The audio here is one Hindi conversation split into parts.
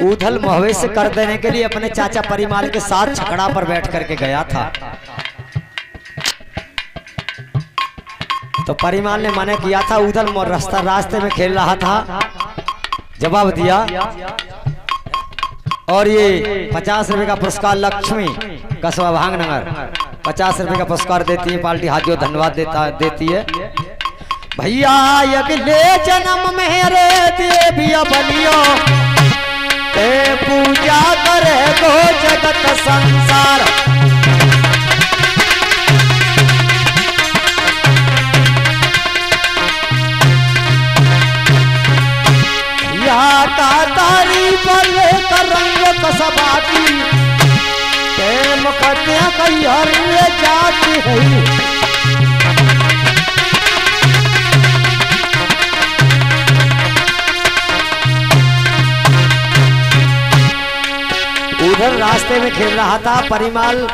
उधल मुहवे से कर देने के लिए अपने चाचा परिमाल के साथ छकड़ा पर बैठ करके गया था। तो परिमाल ने मना किया था, उधल रास्ते में खेल रहा था, जवाब दिया और ये 50 रुपए का पुरस्कार लक्ष्मी कस्बा भांगनगर 50 रुपए का पुरस्कार देती है पार्टी, हाथ जो धन्यवाद देती है। भैया अगले जन्म में रे देविया बनियो ते पूजा करे गो जगत संसार। या का तारी पर रंग कसबा की ते मुखत्या कई हर जाती है। उधर रास्ते में खेल रहा था परिमाल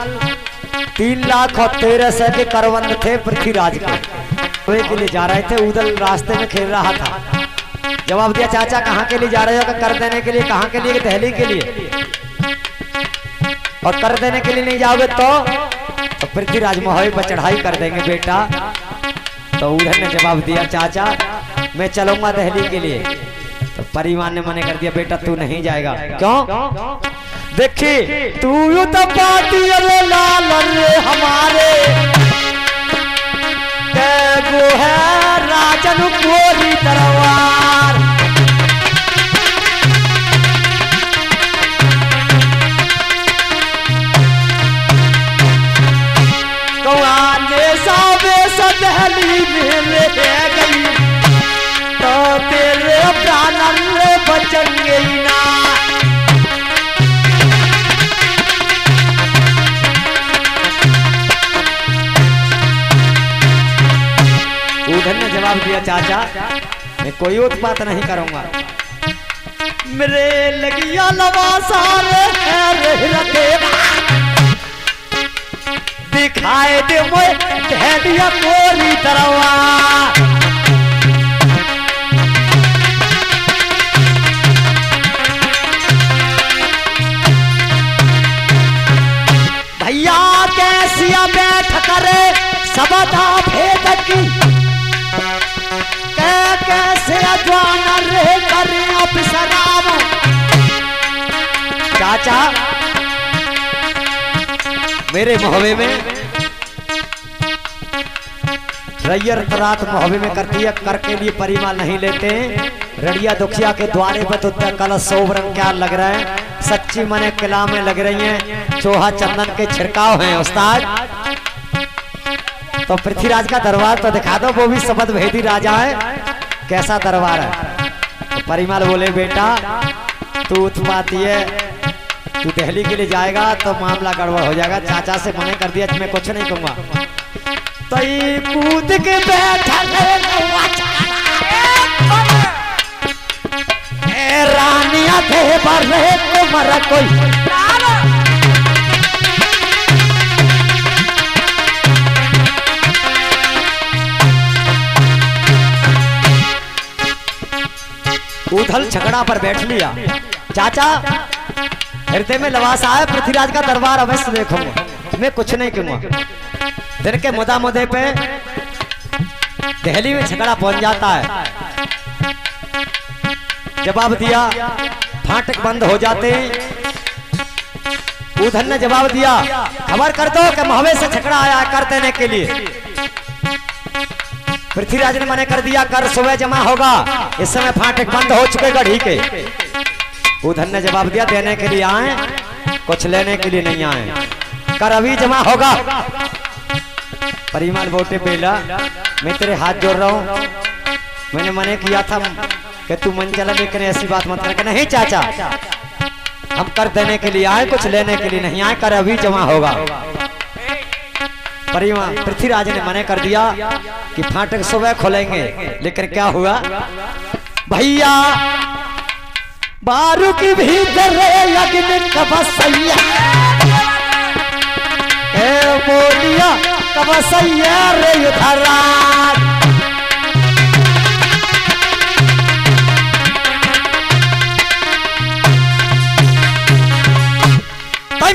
3,13,000 के करवंद थे पृथ्वीराज के लिए जा रहे थे। उधर रास्ते में खेल रहा था, जवाब दिया चाचा कहाँ के लिए जा रहे हो? कर देने के लिए। कहाँ के लिए? दहली के लिए। और कर देने के लिए नहीं जाओगे तो पृथ्वीराज मोहवे पर चढ़ाई कर देंगे बेटा। तो उधर ने जवाब दिया चाचा मैं चलूंगा दहली के लिए। तो परिवार ने मना कर दिया बेटा तू नहीं जाएगा। क्यों? देखी तू तो पाती लाल रे हमारे वो है राजन कोरी तरवार। कौआने सावे सदहली में रह गई तो तेरे प्राण बचेंगे ना। उधर ने जवाब दिया चाचा मैं कोई उत्पात नहीं करूंगा। मेरे लगिया लवासारे रखे दिखाए दे मोए दहलिया कोरी तरवा। भैया कैसिया बैठ करे सबदा भेद की कैसे अजवान रहे करे अफसराम। चाचा मेरे मोहवे में रैयर रात मोहवे में करती है, कर के लिए परिमाल नहीं लेते। रड़िया दुखिया के द्वारे पर तो कल 100 रंग क्या लग रहा है, सच्ची मने किला में लग रही है, चोहा चंदन के छिड़काव हैं उस्ताद। तो पृथ्वीराज का दरबार तो दिखा दो, वो भी शपथ भेदी राजा है, कैसा दरबार है। तो परिमाल बोले बेटा तू उत्पाती है, तू दिल्ली के लिए जाएगा तो मामला गड़बड़ हो जाएगा। चाचा से मना कर दिया मैं कुछ नहीं कहूंगा। तो कूद के बैठा रानिया थे पर तो मरा कोई उधल छकड़ा पर बैठ लिया। चाचा हृदय में लवासा है, पृथ्वीराज का दरबार अवश्य देखूंगा, मैं कुछ नहीं कहूंगा। दिन के मुदा मुदे पे दिल्ली में छकड़ा पहुंच जाता है। जवाब दिया फाटक बंद हो जाते। उधर ने जवाब दिया खबर कर दो कि मोहवे से छकड़ा आया कर देने के लिए। पृथ्वीराज ने मना कर दिया कर सुबह जमा होगा, इस समय फाटक बंद हो चुके गढ़ी के। उधर ने जवाब दिया देने के लिए आए, कुछ लेने के लिए नहीं आए, कर अभी जमा होगा। परिमाल बोटे बेला मैं तेरे हाथ जोड़ रहा हूं, मैंने मना किया था कि तू मन चला लेकिन ऐसी बात मत कर। नहीं चाचा हम कर देने के लिए आए, कुछ लेने के लिए नहीं आए, कर अभी जमा होगा। पृथ्वीराज ने मना कर दिया कि फाटक सुबह खोलेंगे, लेकिन क्या हुआ भैया बारू की भीतर लगन कबसैया बोलिया कबसैया रे युधरा।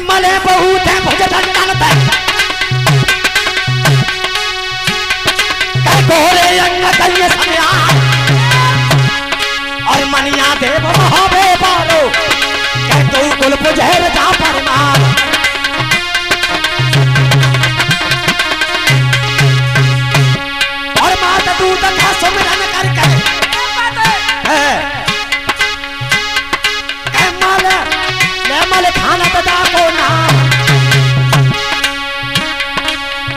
मले बहुत है भुज डंडन पे गोरे अंग कन्य समया और मनिया देव महावे बारो कह तू कुल पुजहर जा परमार और मात दूत का सुमिरन करके मल खाना बता को नाम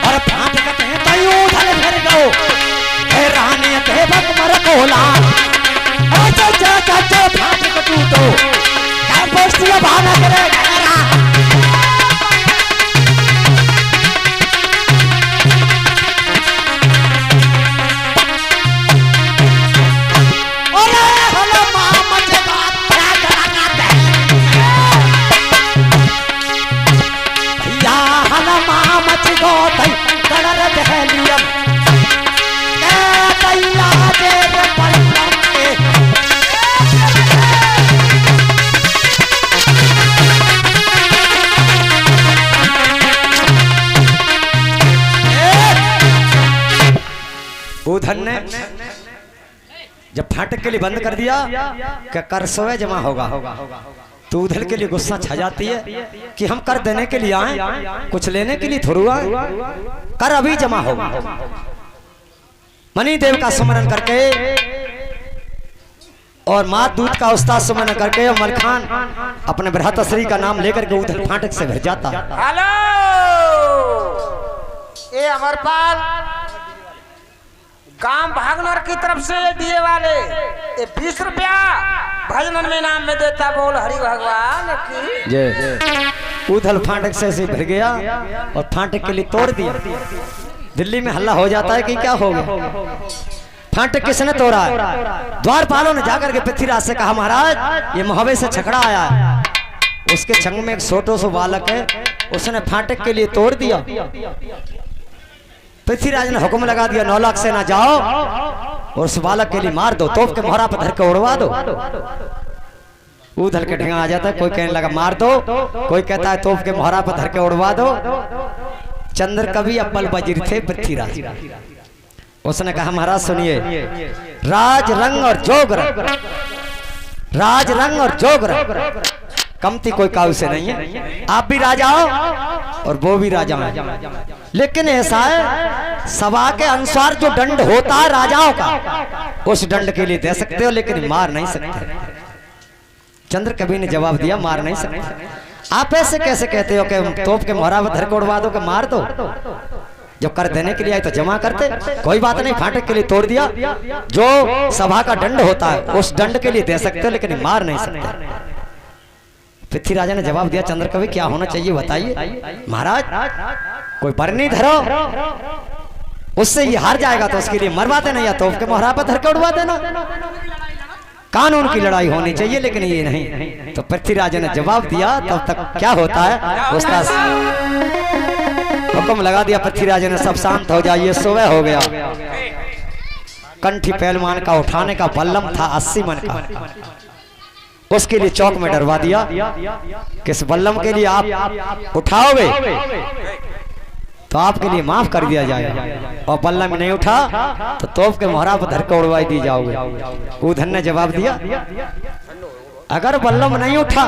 और फाट कते तयू धल फिर गो रानी देवक मर कोला अच्छा अच्छा अच्छा फाट कटूटो क्या पोस्टिया भाना करे गरा ओरे हलो मां मचे बात क्या कराना दे भैया हलो मां मच गो तई कलर दहलियम उधर ने जब फाटक के लिए बंद कर दिया क्या कर सोए जमा होगा तो उधर के लिए गुस्सा छा जाती है कि हम कर देने के लिए आए कुछ लेने के लिए थोड़ू आए कर अभी जमा होगा मणि देव का सुमरन करके और माँ दूध का उस्ताद सुमरन करके मलखान अपने भ्राताश्री का नाम लेकर के उधर फाटक से भर जाता। हेलो ये अमरपाल गांव भागनर की तरफ से दिए वाले ये 20 रुपया भजन में नाम में देता बोल हरि भगवान की जय। उधर फाटक से भर गया और फाटक के लिए तोड़ दिया। दिल्ली में हल्ला हो जाता है कि क्या हो गया फाटक किसने तोड़ा है। द्वारपालों ने जाकर के पृथ्वीराज से कहा महाराज ये मोहबे से छकड़ा आया है उसके छंग में एक छोटो सो बालक है उसने फाटक के लिए तोड़ दिया। पृथ्वीराज ने हुक्म लगा दिया 9 लाख सेना जाओ और उस बालक के लिए मार दो तोप के मोहरा पर धर के उड़वा दो। उधर के ढंगा आ जाता है कोई कहने लगा मार दो कोई कहता है तोप के मोहरा पर धर के उड़वा दो। चंद्र कवि अब्बल वजीर थे पृथ्वीराज उसने कहा महाराज सुनिए राज रंग और जोग रंग कमती कोई काऊ से नहीं है। आप भी राजा हो और वो भी राजा है लेकिन ऐसा है सभा के अनुसार जो दंड होता है राजाओं का उस दंड के लिए दे सकते हो लेकिन मार नहीं सकते। चंद्र कवि ने जवाब दिया मार नहीं सकते। आप ऐसे कैसे कहते हो कि तोप के मोहरा पर धर के उड़वा दो कि मार दो जब कर देने के लिए आए तो जमा करते। कोई बात नहीं फाटक के लिए तोड़ दिया जो सभा का दंड होता है उस दंड के लिए दे सकते हो लेकिन मार नहीं सकते। पृथ्वीराजा ने जवाब दिया चंद्र कवि क्या होना चाहिए बताइए। महाराज कोई बरनी धरो उससे ये हार जाएगा तो उसके लिए मरवा देना या तोप के मोहरा पर धर के उड़वा देना। कानून की लड़ाई होनी चाहिए लेकिन ये नहीं। तो पृथ्वीराज ने जवाब दिया तब तक क्या होता है उस्ताद हुक्म लगा दिया। पृथ्वीराज ने सब शांत हो जाइए सुबह हो गया। कंठी पहलवान का उठाने का बल्लम था 80 मन का उसके लिए चौक में डरवा दिया किस बल्लम के लिए आप उठाओगे तो आपके लिए माफ कर दिया जाएगा और बल्लम नहीं उठा तो तोप के मोहरा पर धर के उड़वाई दी जाओगे। उधर ने जवाब दिया अगर बल्लम नहीं उठा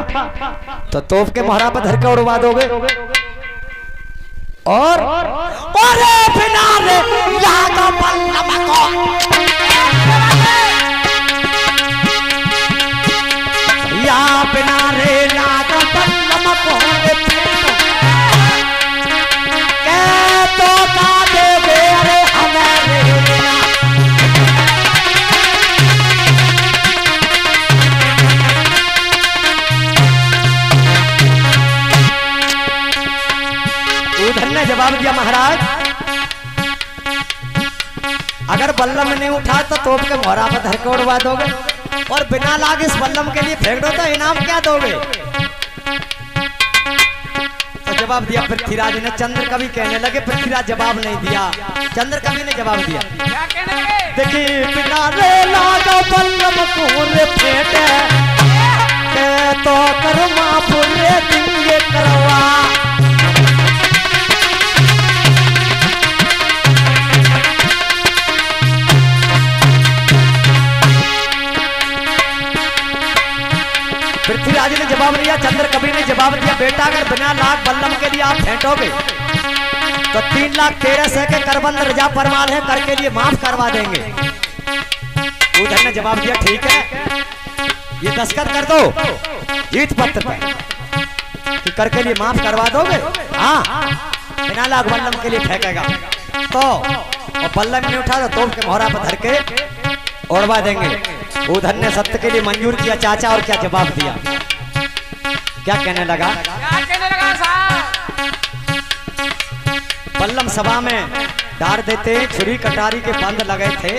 तो तोप के मोहरा पर धर के उड़वा दोगे और बिना रे लागा बल्लम को या बिना रे लागा बल्लम को तो का देवे अरे हमारे उधर ने जवाब दिया महाराज अगर बल्लम नहीं उठा तो तोप के मोहरा पर धर के उड़वा दोगे और बिना लाग इस बल्लम के लिए फेंक दो तो इनाम क्या दोगे। तो जवाब दिया पृथ्वीराज ने। चंद्र कवि कहने लगे पृथ्वीराज जवाब नहीं दिया। चंद्र कवि ने जवाब दिया देखिए बिना रे लागा बल्लम को रे फेंटे तो कर्मा पूरे दिंगे करवा पृथ्वीराज ने जवाब दिया, चंद्र कवि ने जवाब दिया, बेटा अगर बिना लाख बल्लम के लिए आप फेंटोगे तो 3,13,000 के करबंद रजा परमाल है, कर के लिए माफ करवा देंगे। उधर ने जवाब दिया, ठीक है ये दस्तखत कर दो जीत पत्र पर कि करके लिए माफ करवा दोगे। हाँ बिना लाख बल्लम के लिए फेंकेगा तो, और बल्लम नहीं उठा तो तोप के मोहरा पर धर के उड़वा देंगे। उधर ने सत्य के लिए मंजूर किया चाचा, और क्या जवाब दिया, क्या कहने लगा? बल्लम सभा में डार देते, छुरी कटारी के बंद लगे थे।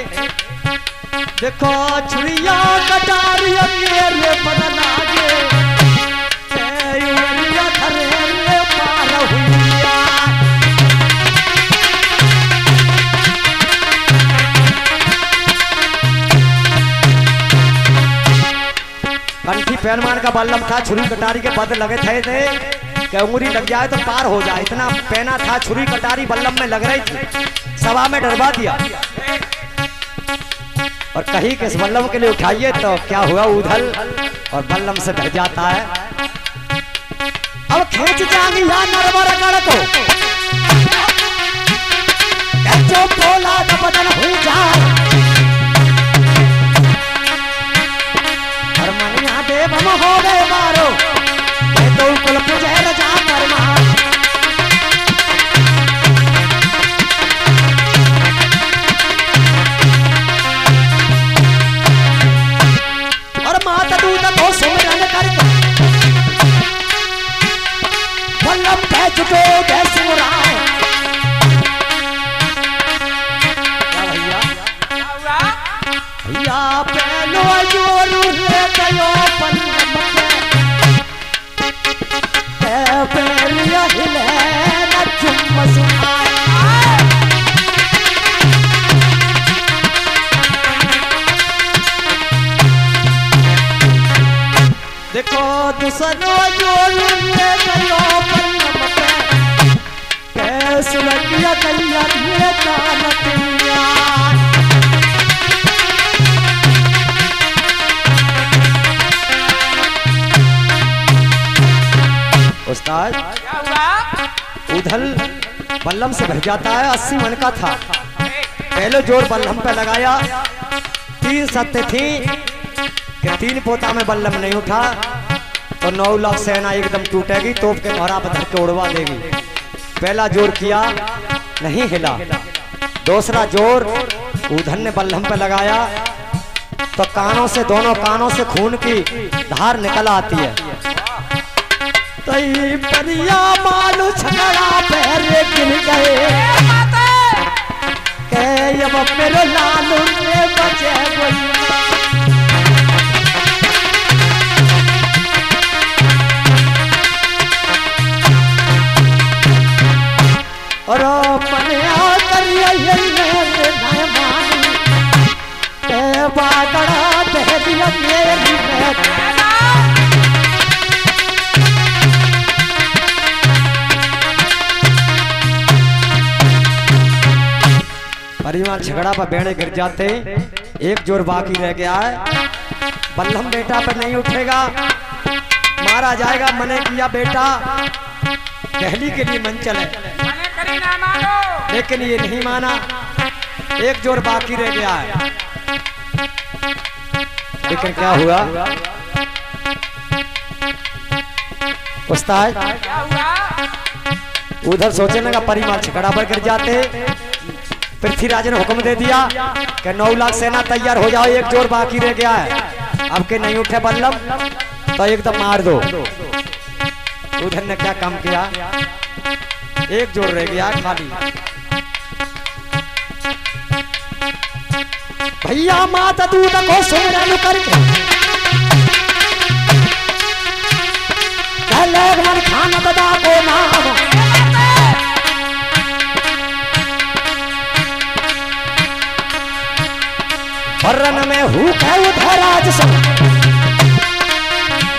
देखो छुरिया कटारी मेरे बदन आगे, पार हुइया। कंठी पैनमान का बल्लम था, छुरी कटारी के बंद लगे थे कि उंगली लग जाए तो पार हो जाए, इतना पैना था, छुरी कटारी बल्लम में लग रही थी। सभा में डरवा दिया और कहीं किस बल्लम के लिए उठाइए तो क्या हुआ, उधल और बल्लम से भिड़ जाता है। अब खींच जाएंगी या नरवर गढ़ को, जो बोला तो बदन हो जाए। और मनिया देव हम हो गए मारो, तो कुल पुजह रजा परमार। और माता दूत को सुमिरन करके बल्लम कह चुके जय सिमराए। भैया पहलो जोरू ले गयो बल्लम पैरिया हिले न चुम्मस आए। देखो दूसरो जोरू ले गयो बल्लम कैसे लगिया कैया ले जानतिया। उस्ताद उधल बल्लम से भर जाता है, 80 मन का था। पहले जोर बल्लम पे लगाया, 3 सत्य थी कि 3 पोता में बल्लम नहीं उठा तो 9 लाख सेना एकदम टूटेगी, तोप के मोहरा पर धर के उड़वा देगी। पहला जोर किया नहीं हिला, दूसरा जोर उधल ने बल्लम पे लगाया तो कानों से, दोनों कानों से खून की धार निकल आती है। तई परिया मालू छगड़ा पैरे गिर गए, के अब मेरे लालू ने बचे कोई। और पनिया करिया ये मेरे मानी, के बागड़ा दे दिया मेरी परिवार झगड़ा पर बेड़े गिर जाते। एक जोर बाकी रह गया है, बल्लम बेटा पर नहीं उठेगा, मारा जाएगा। मने किया बेटा दहली के लिए मन चले, लेकिन ये नहीं माना। एक जोर बाकी रह गया है, लेकिन क्या हुआ उस्ताद? उधर सोचने लगा परिवार झगड़ा पर गिर जाते। पृथ्वीराज ने हुक्म दे दिया कि 9 लाख सेना तैयार हो जाओ, एक जोर बाकी रह गया है। अब के नहीं उठे बल्लम तो एकदम मार दो। उधर ने क्या काम किया, एक जोर रह गया खाली। भैया माता दूत को सुमिरन करके मन खाना बदा को नाम, रन में हूँ उधर आज सब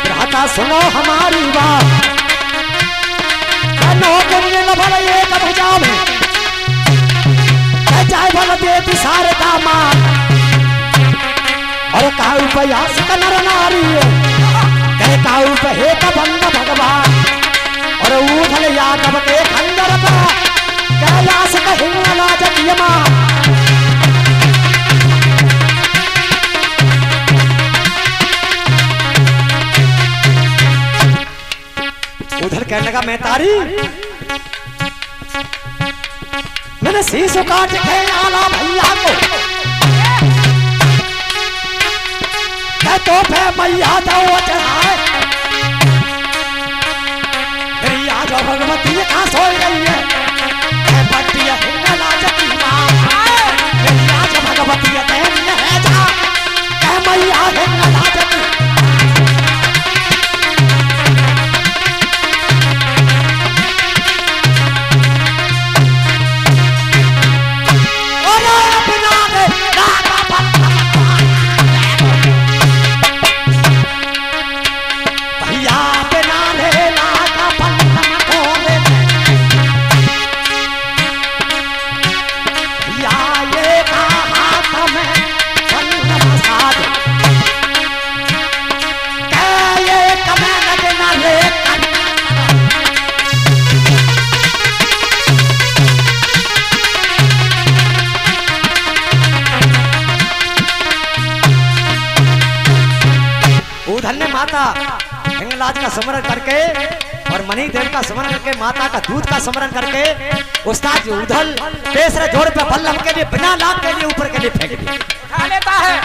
भ्राता सुनो हमारी बात। एक भुजा में जाए भल देती सारे दामाद, और का प्रयास नर नारी काऊ हे बंद भगवान और ऊधल यादव के खंडर पर कैलाश कहिंगला जतियमा उधर कहने लगा मैं तारी मैंने शीश काट के आला भैया को तो फे मैया दो चढ़ाए जो भगवती कहाँ सोई गई है बटिया हिंगला जती माँ जो भगवती है जा मैया हिंगला जती माता हिंगलाज का स्मरण करके और मणि देव का स्मरण करके माता का दूध का स्मरण करके उस्ताद उधल तीसरे जोड़ पे बल्लभ के लिए बिना लाभ के लिए ऊपर के लिए फेंक दिया उठा लेता है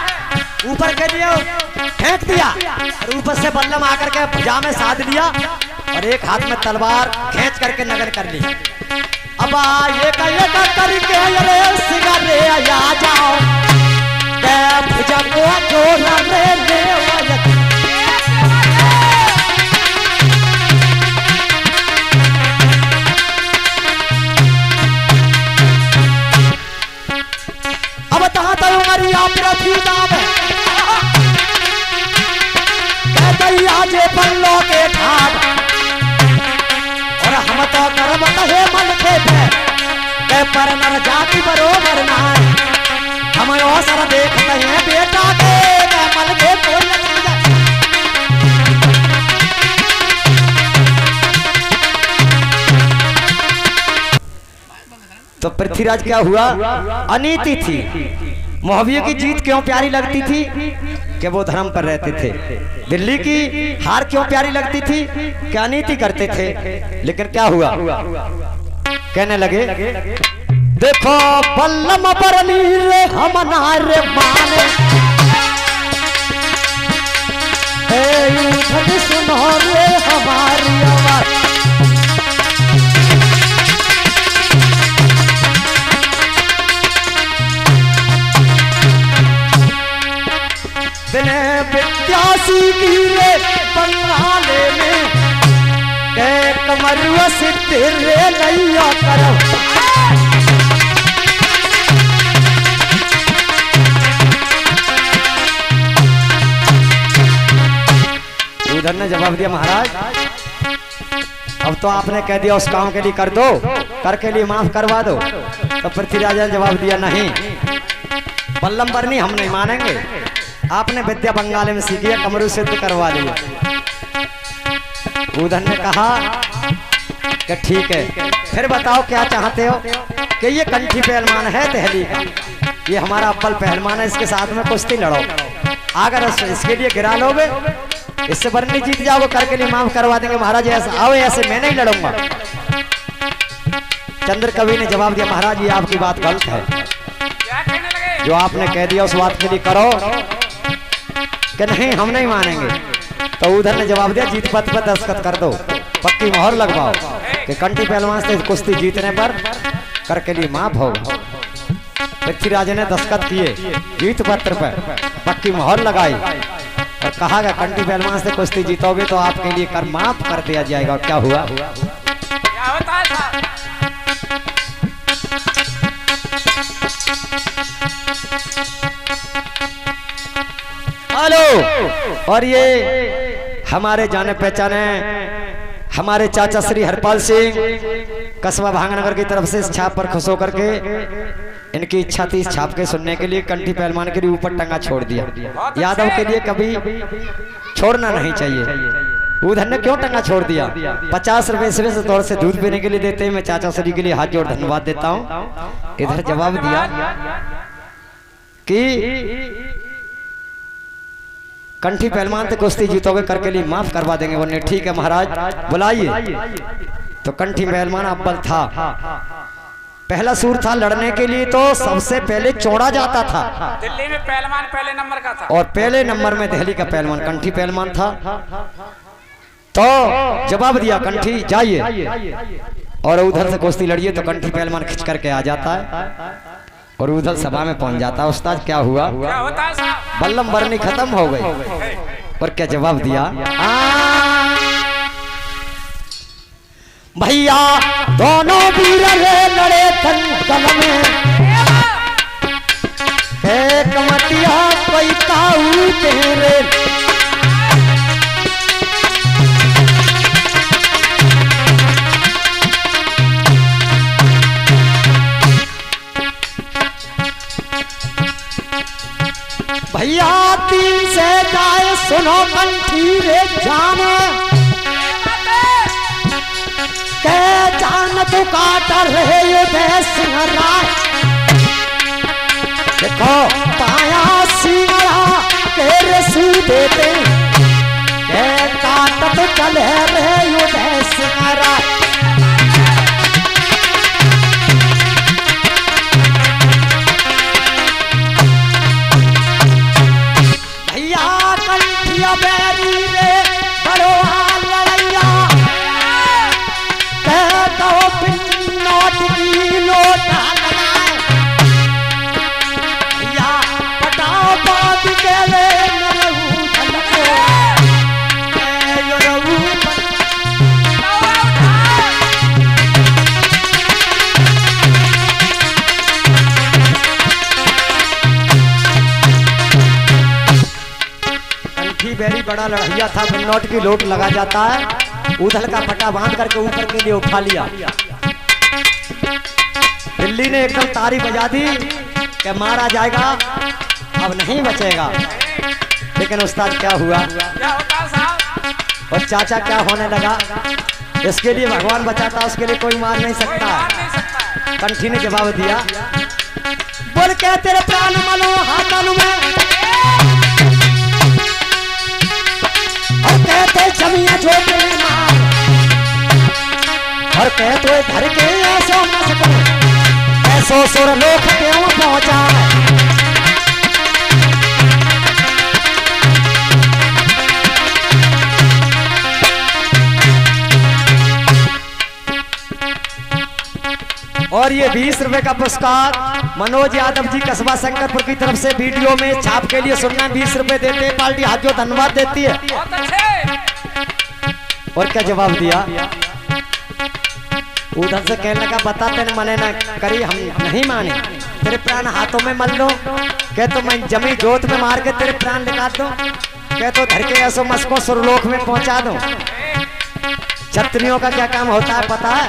ऊपर के लिए फेंक दिया और ऊपर से बल्लभ आकर के भुजा में साध लिया और एक हाथ में तलवार खींच करके नगर कर ली। अब ये करके अरे सिगरे आ जाओ भुजा को जोड़ ले जे बल्लो के ठाट और हम तो करब कहे मन के पर नर जाति बरोबर ना हम अवसर देखते हैं बेटा के मन के तो पृथ्वीराज क्या हुआ अनीति थी। मोहविया की जीत क्यों प्यारी लगती थी कि वो धर्म पर रहते थे। दिल्ली की हार क्यों प्यारी लगती थी कि अनीति करते थे। लेकिन क्या हुआ कहने लगे देखो बल्लम पर नीरे हम नारे माने सुनो रे हमारी आवाज विद्यासी गिरे बंगाले में कमरुआ से तेरे नैया करो उधर ने जवाब दिया महाराज अब तो आपने कह दिया उस काम के लिए कर दो करके लिए माफ करवा दो। तो पृथ्वीराज ने जवाब दिया नहीं बल्लम पर नहीं हम नहीं मानेंगे। आपने विद्या बंगाली में सीखी है कमरू सिद्ध करवा लिया। उधर ने कहा कि ठीक है फिर बताओ क्या चाहते हो कि ये कंठी पहलवान है दिल्ली का ये हमारा अव्वल पहलवान है इसके साथ में कुश्ती लड़ो अगर इसके लिए गिरा लोगे इससे बरनी जीत जाओगे करके लिए माफ करवा देंगे। महाराज ऐसा आओ ऐसे मैं नहीं लड़ूंगा। चंद्र कवि ने जवाब दिया महाराज ये आपकी बात गलत है जो आपने कह दिया उस बात के लिए करो कि नहीं हम नहीं मानेंगे। तो उधर ने जवाब दिया जीत पत्र पर दस्तखत कर दो पक्की मोहर लगवाओ कि कंठी पहलवान से कुश्ती जीतने पर करके लिए माफ होगा। पृथ्वीराज ने दस्तखत किए जीत पत्र पर पक्की मोहर लगाई और कहा कि कंठी पहलवान से कुश्ती जीतोगे तो आपके लिए कर माफ कर दिया जाएगा। और क्या हुआ क्या होता है हेलो और ये हमारे जाने पहचाने हमारे चाचा श्री हरपाल सिंह कस्बा भांगनगर की तरफ से इस छाप पर खुश होकर के इनकी इच्छा थी इस छाप के सुनने के लिए कंठी पहलवान के लिए ऊपर टंगा छोड़ दिया। यादव के लिए कभी छोड़ना नहीं चाहिए। उधर ने क्यों टंगा छोड़ दिया? 50 रुपए से थोड़े से दूध पीने के लिए देते हैं। मैं चाचा श्री के लिए हाथ जोड़ धन्यवाद देता हूँ। इधर जवाब दिया कि कंठी पहलवान तो कुश्ती जीतोगे करके लिए माफ करवा देंगे। बोले ठीक है महाराज बुलाइए। तो कंठी पहलवान अव्वल था, पहला सूर था लड़ने के लिए, तो सबसे पहले चौड़ा जाता था। दिल्ली में पहलवान पहले नंबर का था और पहले नंबर में दिल्ली का पहलवान कंठी पहलवान था। तो जवाब दिया कंठी जाइए और उधर से कुश्ती लड़िए। तो कंठी पहलवान खिंच करके आ जाता है और उधर सभा में पहुंच जाता है। उस्ताद क्या हुआ? क्या होता है साहब? बल्लम बरनी खत्म हो गई। और क्या जवाब दिया? भैया दोनों वीर लड़े दंगल में, एक मटिया कोई ताऊ तेरे। भैया 3 से जाए सुनो कंठी रे जान, के जान तू काट रहे ये सिंहरा। देखो पाया सिंहरा के रसू देते, के काट तो चले रहे ये सिंहरा। बैरी रे बड़ो हाल लड़ैया, कहता हो नोट की नोट या पटाओ बात के रे नरहू धनको, यो रहू बेरी बड़ा लड़ैया था। नोट की लोट लगा जाता है, उधर का पटा बांध करके ऊपर के लिए उठा लिया। दिल्ली ने एकदम तारी बजा दी कि मारा जाएगा, अब नहीं बचेगा। लेकिन उस्ताद क्या हुआ? और चाचा क्या होने लगा? इसके लिए भगवान बचाता, उसके लिए कोई मार नहीं सकता। कंठी ने जवाब दिया, बोल के तेरे प्राण मलो हाथन में, कहते जमिया छोटे मार, और कहते घर के ऐसो मत ऐसो सुर लोक क्यों पहुंचा। और ये 20 रुपए का पुरस्कार मनोज यादव जी कस्बा शंकरपुर की तरफ से वीडियो में छाप के लिए सुनना 20 रुपए देते हैं। पार्टी हाथ जो धन्यवाद देती है। और क्या जवाब दिया? उधर से कहने लगा बता तेने मने ना करी, हम नहीं माने, तेरे प्राण हाथों में मल लो। कह तो मैं जमी जोत में मार के तेरे प्राण निकाल दो, कह तो धर के ऐसो मस्को सुरलोक में पहुंचा दो। छत्रियों का क्या काम होता है पता है?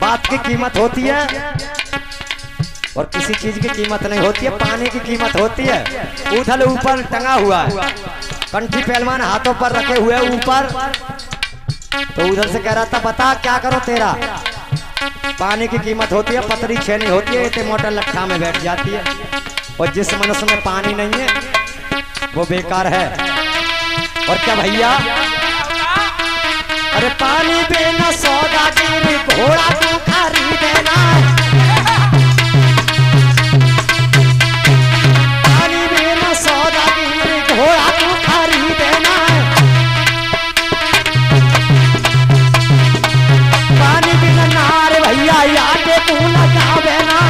बात की कीमत होती है और किसी चीज की कीमत नहीं होती है, पानी की कीमत होती है। उधर ऊपर टंगा हुआ है, कंठी पहलवान हाथों पर रखे हुए ऊपर। तो उधर से कह रहा था बता क्या करो तेरा? पानी की कीमत होती है, पतरी छेनी होती है, इतने मोटर लट्ठा में बैठ जाती है। और जिस मनुष्य में पानी नहीं है वो बेकार है। और क्या भैया? अरे पानी बिना सौदागिरी घोड़ा तू खरीदेना, पानी बिना सौदागिरी घोड़ा तू खरीदेना, पानी बिना नार भैया यादे तू लगावेना,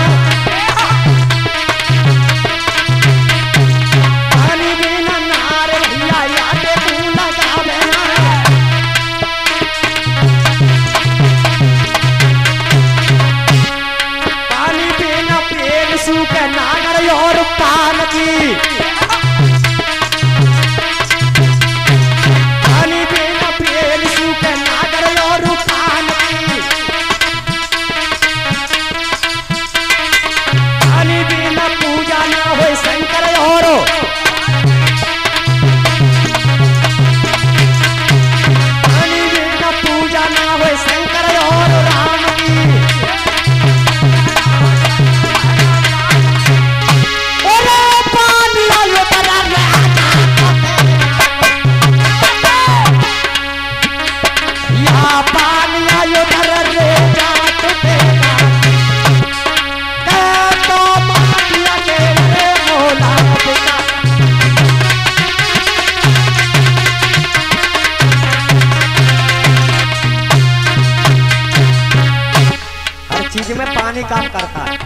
पानी बिना नार भैया यादे तू लगावेना। काम करता है।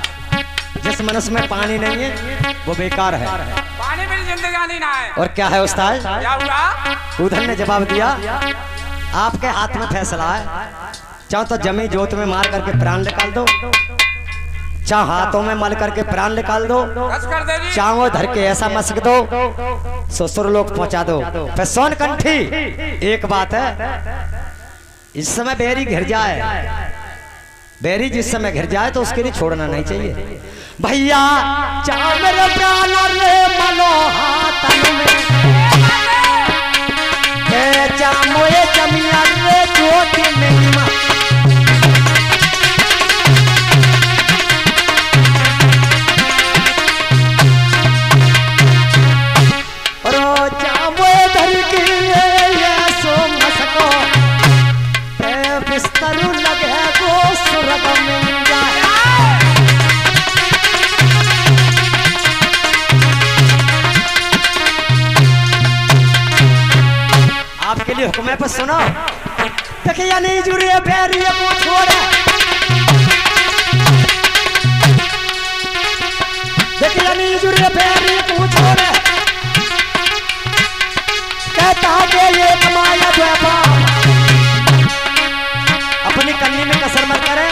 जिस मनुष्य में पानी नहीं है वो बेकार है। पानी मेरी जिंदगानी ना है। और क्या है उस्ताद? क्या हुआ? उधर ने जवाब दिया, आपके हाथ में फैसला है, चाहो तो जमी जोत में मार करके प्राण निकाल दो, चाहो हाथों में मल करके प्राण निकाल दो, बस कर दे जी। चाहो धर के ऐसा मस्क दो ससुर लोग पहुंचा दो। फिर सोन कंठी एक बात है, इस समय बेरी घिर जाए, बेरी जिस समय घिर जाए तो उसके लिए छोड़ना नहीं चाहिए। भैया चाह मेरे प्राण रे मनो हाथन में, चाह मोए जमिया रे ज्योति में मां। और चाह मोए धर के ये सो मसको, बिस्तर लगे गो सुरग में जाए। आपके लिए हुक्म है पर सुनो, देखिए नहीं जुड़े बैरिए को छोड़े, देखिए नहीं जुड़े बैरिए को छोड़े, कहता के ये कमाया व्यापार, अपनी कन्नी में कसर मत करे।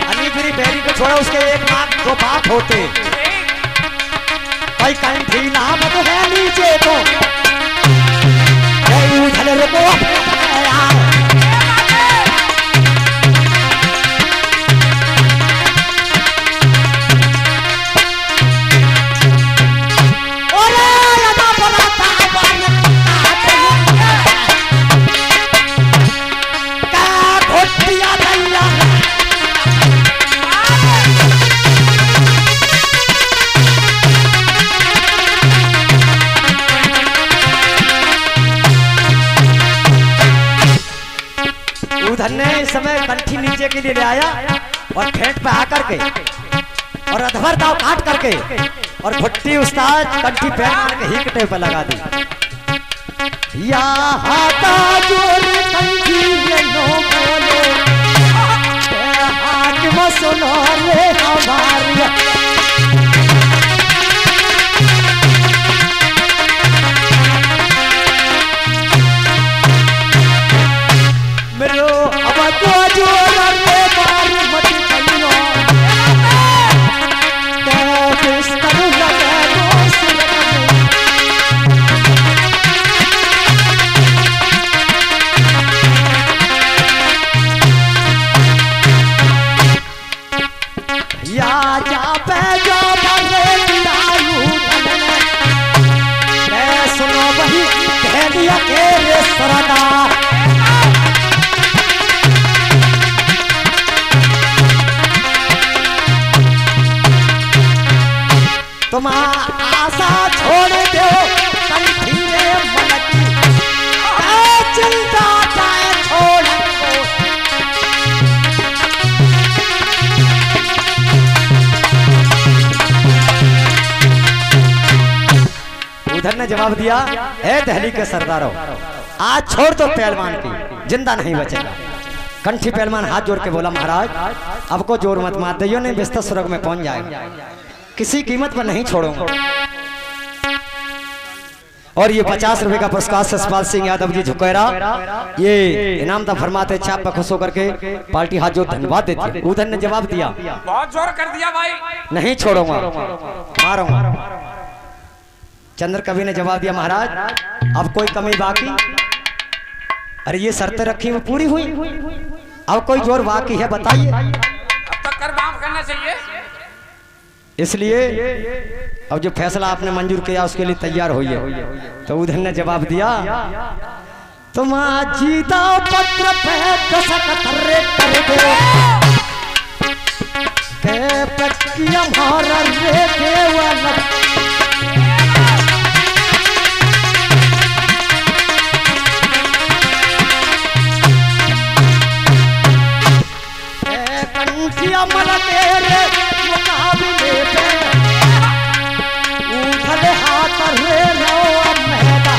अनीजुरी बैरी को छोड़ा, उसके एक माँ दो बाप होते, कोई कंठी नाम तो है नीचे को उधर रुको। उधर ने इस समय कंठी नीचे के लिए ले आया और फेंट पे आकर के और अधवर दाव काट करके और भुट्टी उस्ताद कंठी पैर मार के हिकटे पे लगा दी। या हाथा जोर कंठी ये नो बोलो, हाथ में सुनो रे हमारी। मेरो अब तो जोर रे मारी मत कहियो, ते बिस्तर लगे गो सुरग में। या जा पे जो बने लालू धने, मैं सुनो वही कह दिया के रे सरदार। तुम आशा छोड़ दो कंठी रे मन की, चिंता जाए छोड़ को। उधर ने जवाब दिया, ए दहली के सरदारों, आज छोड़ दो पहलवान की, जिंदा नहीं बचेगा। कंठी पहलवान हाथ जोड़ के बोला, महाराज अब को जोर मत मार दियो, नहीं बिस्तर स्वर्ग में पहुंच जाएगा, किसी कीमत पर नहीं छोड़ूंगा। और ये 50 रुपए का पुरस्कार ससपाल सिंह यादव जी झुकेरा ये इनाम था फरमाते, छाप पर खुश होकर के पार्टी हाथ जोड़ धन्यवाद देती है। उधर ने जवाब दिया, बहुत जोर कर दिया भाई, नहीं छोड़ूंगा, मारूंगा। चंद्र कवि ने जवाब दिया, महाराज अब कोई कमी बाकी? अरे ये शर्तें रखी हुई पूरी हुई, अब कोई जोर बाकी है बताइए। अब तक कर माफ करना चाहिए। इसलिए अब जो फैसला आपने मंजूर किया उसके लिए तैयार होइए। तो उधर ने जवाब दिया, तुम जीता पत्र पे दस्तखत रे कर दो, के पक्किया मारा रे देवाला। कंठिया मला तेरे मुकाबले पे, उठले हाथ रे रो मेहदा।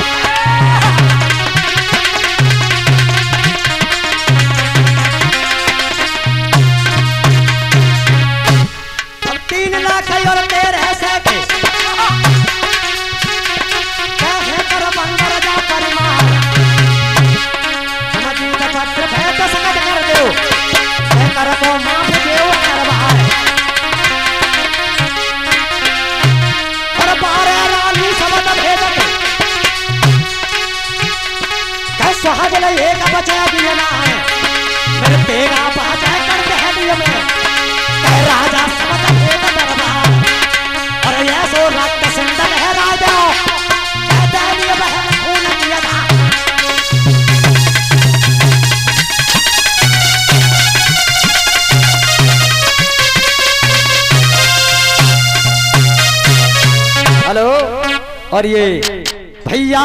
भाग ले एक बचा दिया ना है मेरे तेरा बाजा कर दहलियों में कह राजा समझ एक दरबार और ये सो रक्त सुंदर है राजा कह दहलियों में खून किया था। हेलो और ये भैया